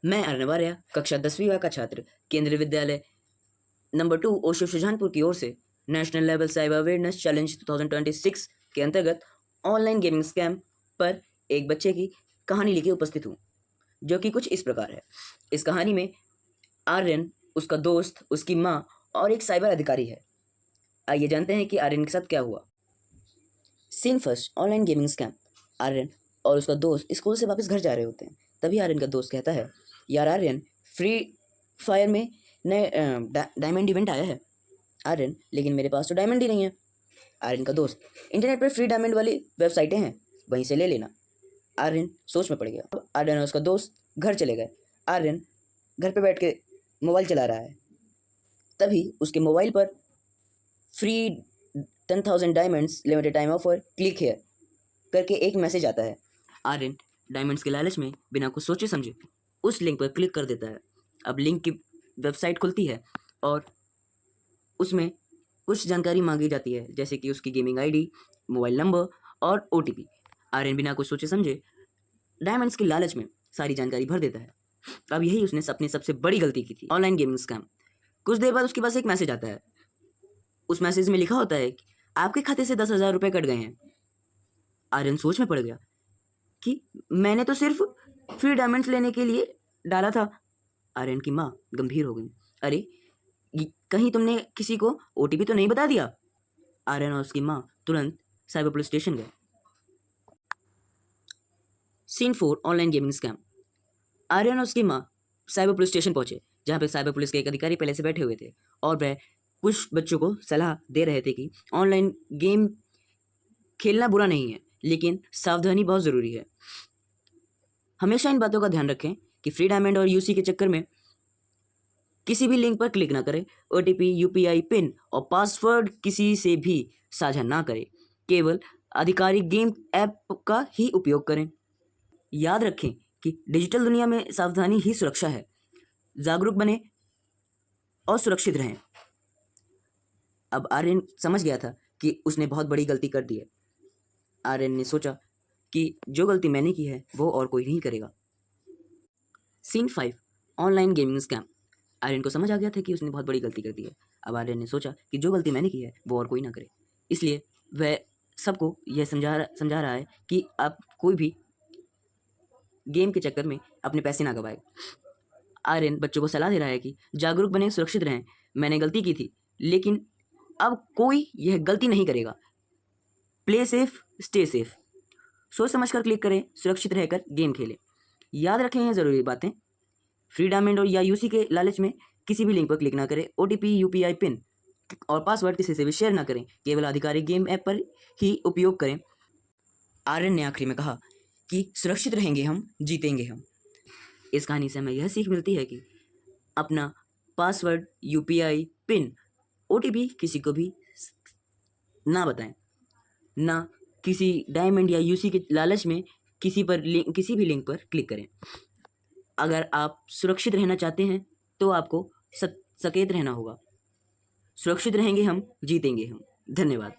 मैं अर्नव आर्या, कक्षा 10वीं का छात्र, केंद्रीय विद्यालय नंबर 2 ओशो सुजानपुर की ओर से national level cyber awareness challenge 2026 के अंतर्गत ऑनलाइन गेमिंग स्कैम पर एक बच्चे की कहानी लेके उपस्थित हूँ, जो कि कुछ इस प्रकार है। इस कहानी में आर्यन, उसका दोस्त, उसकी माँ और एक साइबर अधिकारी है। आइए जानते हैं कि आर्यन के साथ क्या हुआ। Scene first, online gaming scam. Aryan और उसका दोस्त स्कूल से वापस घर जा रहे होते हैं। तभी आर्यन का दोस्त कहता है, यार आर्यन, फ्री फायर में नए डायमंड इवेंट आया है। आर्यन, लेकिन मेरे पास तो डायमंड ही नहीं है। आर्यन का दोस्त, इंटरनेट पर फ्री डायमंड वाली वेबसाइटें हैं, वहीं से ले लेना। आर्यन सोच में पड़ गया। अब आर्यन और उसका दोस्त घर चले गए। आर्यन घर पे बैठ के मोबाइल चला रहा है। तभी उसके मोबाइल पर free 10,000 diamonds limited time offer, click here करके एक मैसेज आता है। आर्यन डायमंड्स के लालच में बिना कुछ सोचे समझे उस लिंक पर क्लिक कर देता है। अब लिंक की वेबसाइट खुलती है और उसमें कुछ जानकारी मांगी जाती है, जैसे कि उसकी गेमिंग आईडी, मोबाइल नंबर और ओटीपी। आर्यन बिना कुछ सोचे समझे डायमंड्स के लालच में सारी जानकारी भर देता है। अब यही उसने अपनी सबसे बड़ी गलती की थी, ऑनलाइन गेमिंग स्कैम। कुछ देर बाद उसके पास एक मैसेज आता है। उस मैसेज में लिखा होता है कि आपके खाते से 10,000 रुपये कट गए हैं। आर्यन सोच में पड़ गया कि मैंने तो सिर्फ फ्री डायमंड्स लेने के लिए डाला था। आर्यन की माँ गंभीर हो गई। अरे, कहीं तुमने किसी को ओटीपी तो नहीं बता दिया? आर्यन और उसकी माँ तुरंत साइबर पुलिस स्टेशन गए। Scene 4, online gaming scam. Aryan और उसकी माँ साइबर पुलिस स्टेशन पहुंचे, जहाँ पे साइबर पुलिस के एक अधिकारी पहले से बैठे हुए थे और वह कुछ बच्चों को सलाह दे रहे थे कि ऑनलाइन गेम खेलना बुरा नहीं है, लेकिन सावधानी बहुत ज़रूरी है। हमेशा इन बातों का ध्यान रखें कि फ्री डायमंड और यूसी के चक्कर में किसी भी लिंक पर क्लिक ना करें। ओटीपी, यूपीआई पिन और पासवर्ड किसी से भी साझा ना करें। केवल आधिकारिक गेम ऐप का ही उपयोग करें। याद रखें कि डिजिटल दुनिया में सावधानी ही सुरक्षा है। जागरूक बने और सुरक्षित रहें। अब आर्यन समझ गया था कि उसने बहुत बड़ी गलती कर दी है। आर्यन ने सोचा कि जो गलती मैंने की है वो और कोई नहीं करेगा। Scene 5, online gaming scam. Aryan को समझ आ गया था कि उसने बहुत बड़ी गलती कर दी है। अब आर्यन ने सोचा कि जो गलती मैंने की है वो और कोई ना करे। इसलिए वह सबको यह समझा रहा है कि आप कोई भी गेम के चक्कर में अपने पैसे ना गवाए। आर्यन बच्चों को सलाह दे रहा है कि जागरूक बने, सुरक्षित रहें। मैंने गलती की थी, लेकिन अब कोई यह गलती नहीं करेगा। Play safe, stay safe. सोच समझकर क्लिक करें, सुरक्षित रहकर गेम खेलें। याद रखें ये ज़रूरी बातें। फ्री डायमंड और या यूसी के लालच में किसी भी लिंक पर क्लिक ना करें। ओटीपी, यूपीआई पिन और पासवर्ड किसी से भी शेयर ना करें। केवल आधिकारिक गेम ऐप पर ही उपयोग करें। आर्यन ने आखिरी में कहा कि सुरक्षित रहेंगे हम, जीतेंगे हम। इस कहानी से हमें यह सीख मिलती है कि अपना पासवर्ड, यूपीआई पिन, ओटीपी किसी को भी ना बताएं। ना किसी डायमंड या यूसी के लालच में किसी भी लिंक पर क्लिक करें। अगर आप सुरक्षित रहना चाहते हैं तो आपको सचेत रहना होगा। सुरक्षित रहेंगे हम, जीतेंगे हम। धन्यवाद।